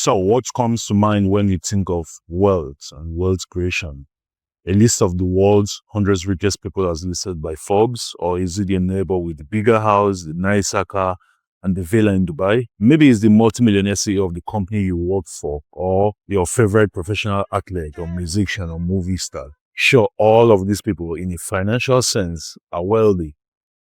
So, what comes to mind when you think of wealth and wealth creation? A list of the world's 100 richest people as listed by Forbes, or is it your neighbor with the bigger house, the nicer car, and the villa in Dubai? Maybe it's the multimillionaire CEO of the company you work for, or your favorite professional athlete, or musician, or movie star. Sure, all of these people, in a financial sense, are wealthy,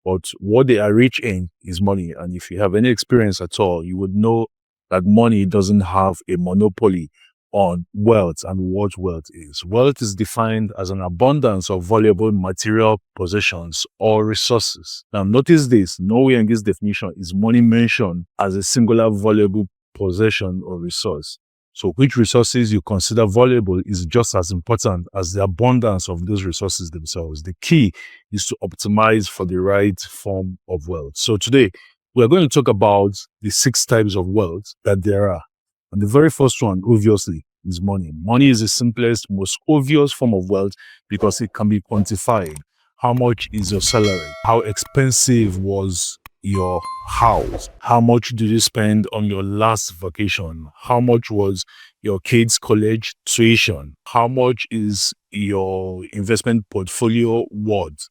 but what they are rich in is money. And if you have any experience at all, you would know that money doesn't have a monopoly on wealth and what wealth is. Wealth is defined as an abundance of valuable material possessions or resources. Now, notice this: nowhere in this definition is money mentioned as a singular valuable possession or resource. So which resources you consider valuable is just as important as the abundance of those resources themselves. The key is to optimize for the right form of wealth. So today, we're going to talk about the 6 types of wealth that there are. And the very first one, obviously, is money. Money is the simplest, most obvious form of wealth because it can be quantified. How much is your salary? How expensive was your house? How much did you spend on your last vacation? How much was your kids' college tuition? How much is your investment portfolio worth?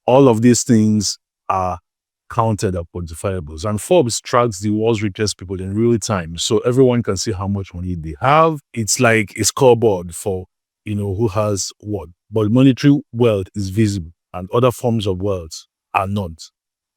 All of these things are counted as quantifiables. And Forbes tracks the world's richest people in real time, so everyone can see how much money they have. It's like a scoreboard for, who has what. But monetary wealth is visible, and other forms of wealth are not.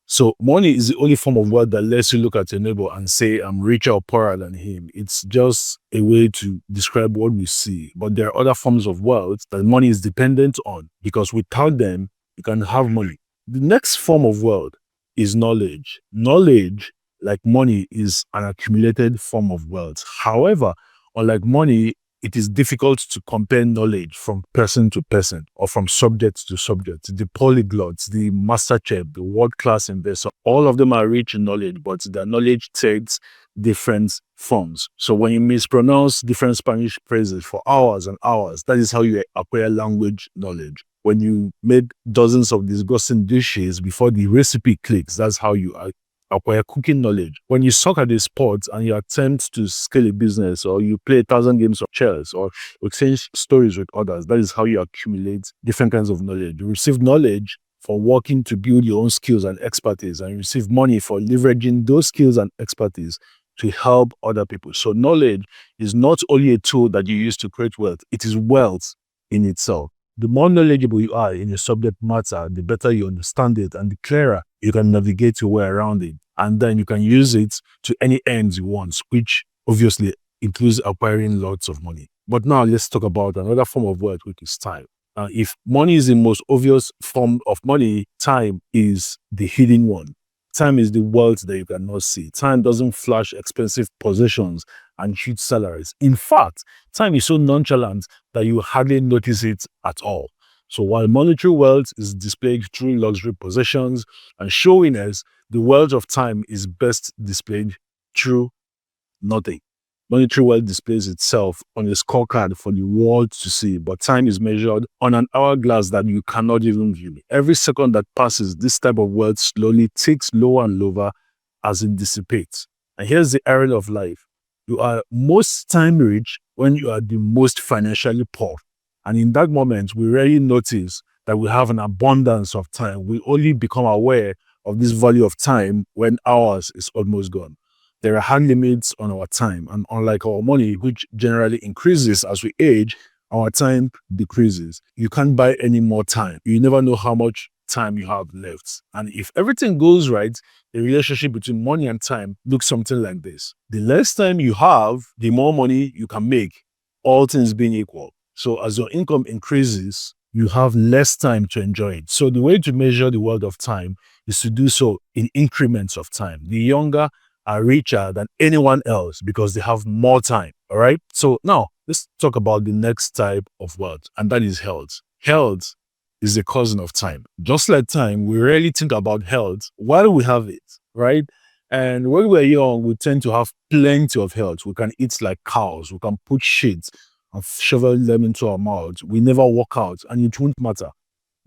So money is the only form of wealth that lets you look at your neighbor and say, I'm richer or poorer than him. It's just a way to describe what we see. But there are other forms of wealth that money is dependent on, because without them, you can have money. The next form of wealth is knowledge. Knowledge, like money, is an accumulated form of wealth. However, unlike money, it is difficult to compare knowledge from person to person or from subject to subject. The polyglots, the master chef, the world-class investor, all of them are rich in knowledge, but their knowledge takes different forms. So when you mispronounce different Spanish phrases for hours and hours, that is how you acquire language knowledge. When you make dozens of disgusting dishes before the recipe clicks, that's how you acquire cooking knowledge. When you suck at a sport and you attempt to scale a business, or you play 1,000 games of chess, or exchange stories with others, that is how you accumulate different kinds of knowledge. You receive knowledge for working to build your own skills and expertise, and you receive money for leveraging those skills and expertise to help other people. So knowledge is not only a tool that you use to create wealth, it is wealth in itself. The more knowledgeable you are in your subject matter, the better you understand it, and the clearer you can navigate your way around it. And then you can use it to any ends you want, which obviously includes acquiring lots of money. But now let's talk about another form of wealth, which is time. If money is the most obvious form of money, time is the hidden one. Time is the wealth that you cannot see. Time doesn't flash expensive possessions and huge salaries. In fact, time is so nonchalant that you hardly notice it at all. So while monetary wealth is displayed through luxury possessions and showiness, the wealth of time is best displayed through nothing. Monetary wealth displays itself on a scorecard for the world to see, but time is measured on an hourglass that you cannot even view. Every second that passes, this type of wealth slowly ticks lower and lower as it dissipates. And here's the irony of life. You are most time rich when you are the most financially poor. And in that moment, we rarely notice that we have an abundance of time. We only become aware of this value of time when ours is almost gone. There are hard limits on our time, and unlike our money, which generally increases as we age, our time decreases. You can't buy any more time. You never know how much time you have left. And if everything goes right, the relationship between money and time looks something like this. The less time you have, the more money you can make, all things being equal. So as your income increases, you have less time to enjoy it. So the way to measure the wealth of time is to do so in increments of time. The younger are richer than anyone else because they have more time. All right. So now let's talk about the next type of wealth, and that is health. Health is a cousin of time. Just like time, we rarely think about health while we have it, right? And when we're young, we tend to have plenty of health. We can eat like cows. We can put shit and shovel them into our mouths. We never work out, and it won't matter.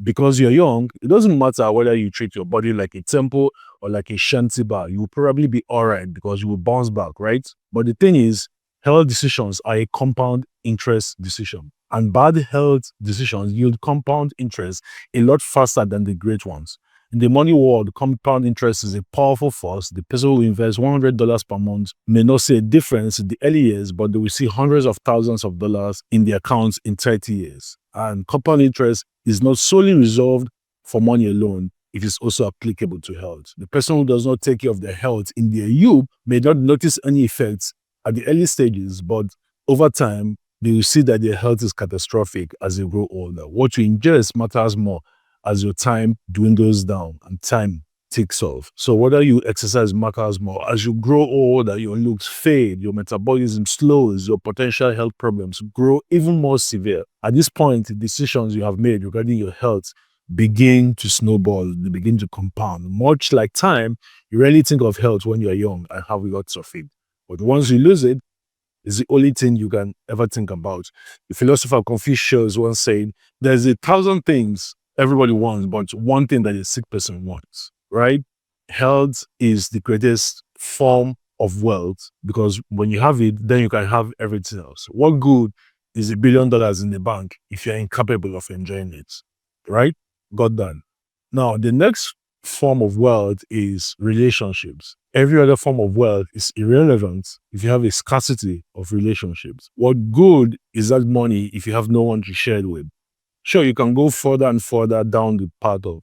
Because you're young, it doesn't matter whether you treat your body like a temple or like a shanty bar. You will probably be all right because you will bounce back, right? But the thing is, Health decisions are a compound interest decision, and bad health decisions yield compound interest a lot faster than the great ones. In the money world, compound interest is a powerful force. The person who invests $100 per month may not see a difference in the early years, but they will see hundreds of thousands of dollars in their accounts in 30 years. And compound interest is not solely reserved for money alone. It is also applicable to health. The person who does not take care of their health in their youth may not notice any effects at the early stages, but over time, they will see that their health is catastrophic as they grow older. What you ingest matters more as your time dwindles down and time ticks off. So whether you exercise matters more. As you grow older, your looks fade, your metabolism slows, your potential health problems grow even more severe. At this point, the decisions you have made regarding your health begin to snowball, they begin to compound. Much like time, you rarely think of health when you are young and have lots of it. But once you lose it, it's the only thing you can ever think about. The philosopher Confucius once said, there's 1,000 things everybody wants, but one thing that a sick person wants, right? Health is the greatest form of wealth because when you have it, then you can have everything else. What good is $1 billion in the bank if you're incapable of enjoying it, right? Got done. Now, the next form of wealth is relationships. Every other form of wealth is irrelevant if you have a scarcity of relationships. What good is that money if you have no one to share it with? Sure, you can go further and further down the path of,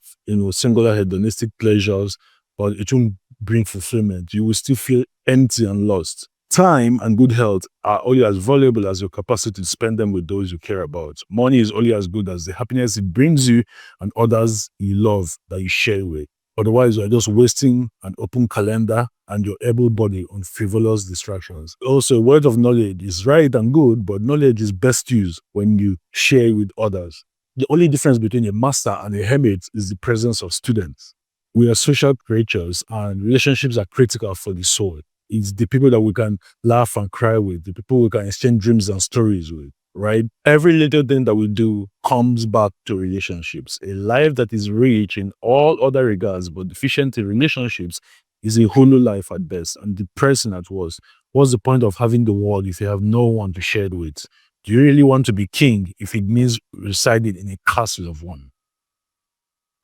singular hedonistic pleasures, but it won't bring fulfillment. You will still feel empty and lost. Time and good health are only as valuable as your capacity to spend them with those you care about. Money is only as good as the happiness it brings you and others you love that you share with. Otherwise, you're just wasting an open calendar and your able body on frivolous distractions. Also, word of knowledge is right and good, but knowledge is best used when you share with others. The only difference between a master and a hermit is the presence of students. We are social creatures and relationships are critical for the soul. It's the people that we can laugh and cry with, the people we can exchange dreams and stories with, right? Every little thing that we do comes back to relationships. A life that is rich in all other regards but deficient in relationships is a hollow life at best and depressing at worst. What's the point of having the world if you have no one to share it with? Do you really want to be king if it means residing in a castle of one?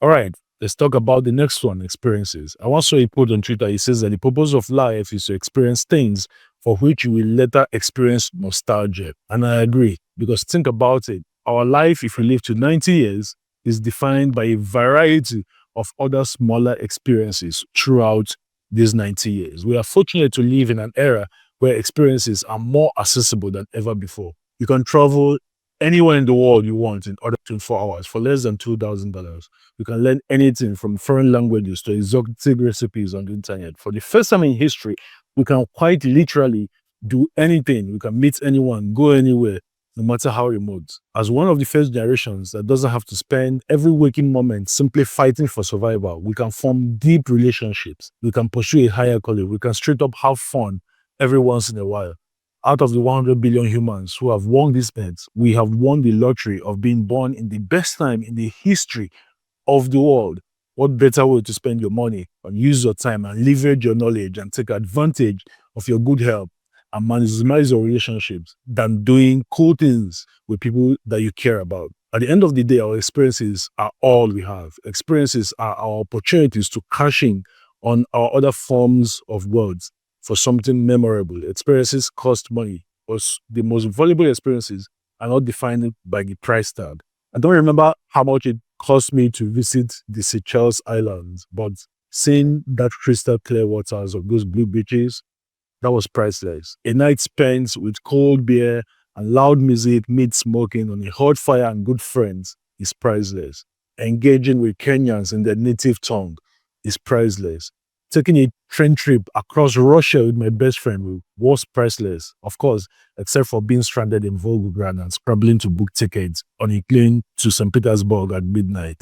All right, let's talk about the next one, experiences. I once saw a quote on Twitter. He says that the purpose of life is to experience things for which you will later experience nostalgia. And I agree, because think about it. Our life, if we live to 90 years, is defined by a variety of other smaller experiences throughout these 90 years. We are fortunate to live in an era where experiences are more accessible than ever before. You can travel anywhere in the world you want in under 24 hours for less than $2,000. You can learn anything from foreign languages to exotic recipes on the internet. For the first time in history, we can quite literally do anything. We can meet anyone, go anywhere, no matter how remote. As one of the first generations that doesn't have to spend every waking moment simply fighting for survival, we can form deep relationships. We can pursue a higher calling. We can straight up have fun every once in a while. Out of the 100 billion humans who have won these bets, we have won the lottery of being born in the best time in the history of the world. What better way to spend your money and use your time and leverage your knowledge and take advantage of your good health and maximize your relationships than doing cool things with people that you care about? At the end of the day, our experiences are all we have. Experiences are our opportunities to cash in on our other forms of wealth for something memorable. Experiences cost money, but the most valuable experiences are not defined by the price tag. I don't remember how much it cost me to visit the Seychelles Islands, but seeing that crystal clear waters of those blue beaches, that was priceless. A night spent with cold beer and loud music, meat smoking on a hot fire and good friends is priceless. Engaging with Kenyans in their native tongue is priceless. Taking a train trip across Russia with my best friend was priceless, of course, except for being stranded in Volgograd and scrambling to book tickets on a plane to St. Petersburg at midnight.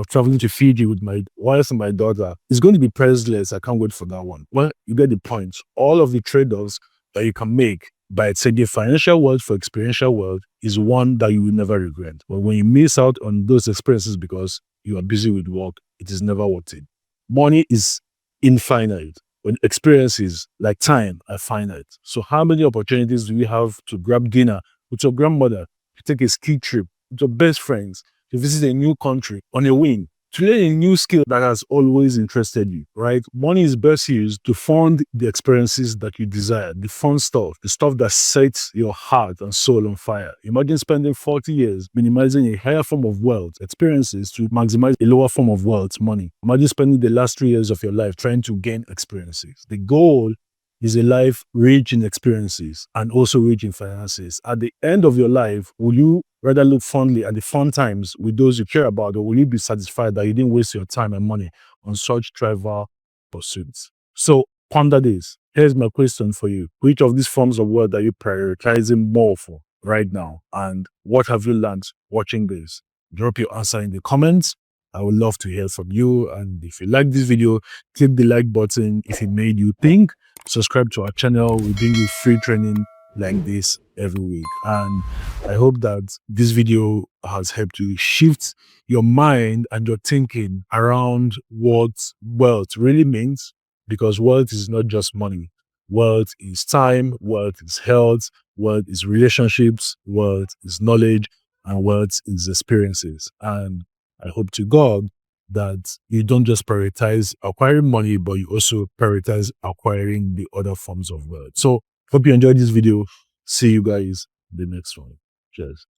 Traveling to Fiji with my wife and my daughter is going to be priceless. I can't wait for that one. Well, you get the point. All of the trade-offs that you can make by taking financial wealth for experiential wealth is one that you will never regret. But when you miss out on those experiences because you are busy with work, it is never worth it. Money is infinite, When experiences like time are finite. So how many opportunities do we have to grab dinner with your grandmother, to take a ski trip with your best friends, to visit a new country on a whim, to learn a new skill that has always interested you, right? Money is best used to fund the experiences that you desire, the fun stuff, the stuff that sets your heart and soul on fire. Imagine spending 40 years minimizing a higher form of wealth, experiences, to maximize a lower form of wealth, money. Imagine spending the last 3 years of your life trying to gain experiences. The goal is a life rich in experiences and also rich in finances. At the end of your life, will you rather look fondly at the fun times with those you care about, or will you be satisfied that you didn't waste your time and money on such trivial pursuits? So ponder this. Here's my question for you. Which of these forms of wealth are you prioritizing more for right now? And what have you learned watching this? Drop your answer in the comments. I would love to hear from you. And if you like this video, click the like button if it made you think. Subscribe to our channel. We bring you free training like this every week. And I hope that this video has helped you shift your mind and your thinking around what wealth really means, because wealth is not just money. Wealth is time, wealth is health, wealth is relationships, wealth is knowledge, and wealth is experiences. And I hope to God that you don't just prioritize acquiring money, but you also prioritize acquiring the other forms of wealth. So hope you enjoyed this video. See you guys in the next one. Cheers.